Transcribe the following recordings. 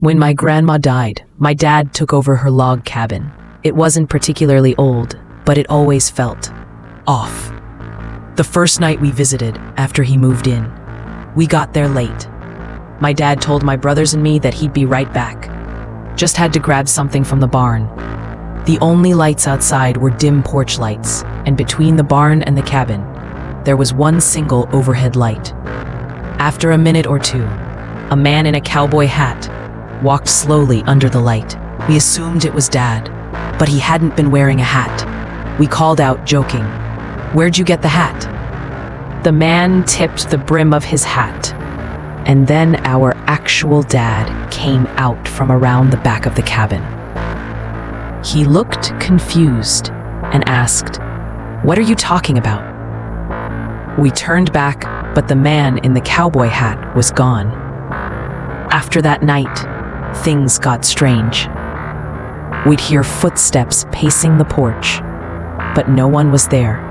When my grandma died, my dad took over her log cabin. It wasn't particularly old, but it always felt off. The first night we visited, after he moved in, we got there late. My dad told my brothers and me that he'd be right back. Just had to grab something from the barn. The only lights outside were dim porch lights, and between the barn and the cabin, there was one single overhead light. After a minute or two, a man in a cowboy hat walked slowly under the light. We assumed it was Dad, but he hadn't been wearing a hat. We called out, joking, "Where'd you get the hat?" The man tipped the brim of his hat, and then our actual dad came out from around the back of the cabin. He looked confused and asked, "What are you talking about?" We turned back, but the man in the cowboy hat was gone. After that night, things got strange. We'd hear footsteps pacing the porch, but no one was there.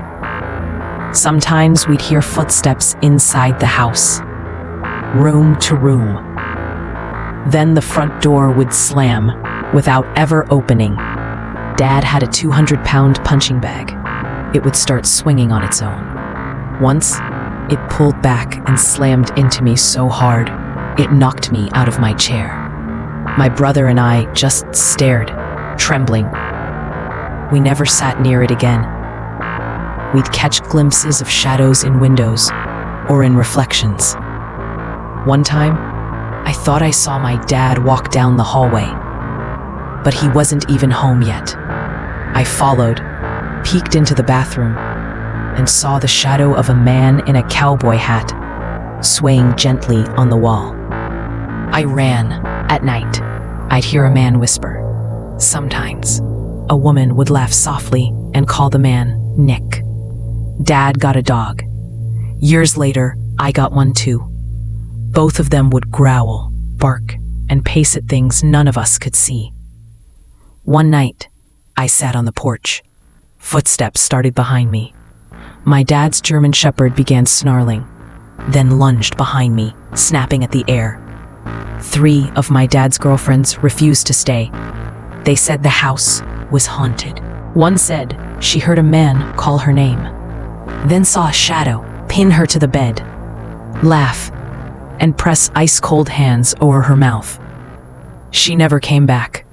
Sometimes we'd hear footsteps inside the house, room to room. Then the front door would slam without ever opening. Dad had a 200-pound punching bag. It would start swinging on its own. Once, it pulled back and slammed into me so hard, it knocked me out of my chair. My brother and I just stared, trembling. We never sat near it again. We'd catch glimpses of shadows in windows or in reflections. One time, I thought I saw my dad walk down the hallway, but he wasn't even home yet. I followed, peeked into the bathroom, and saw the shadow of a man in a cowboy hat swaying gently on the wall. I ran. At night, I'd hear a man whisper. Sometimes, a woman would laugh softly and call the man Nick. Dad got a dog. Years later, I got one too. Both of them would growl, bark, and pace at things none of us could see. One night, I sat on the porch. Footsteps started behind me. My dad's German Shepherd began snarling, then lunged behind me, snapping at the air. 3 of my dad's girlfriends refused to stay. They said the house was haunted. One said she heard a man call her name, then saw a shadow pin her to the bed, laugh, and press ice-cold hands over her mouth. She never came back.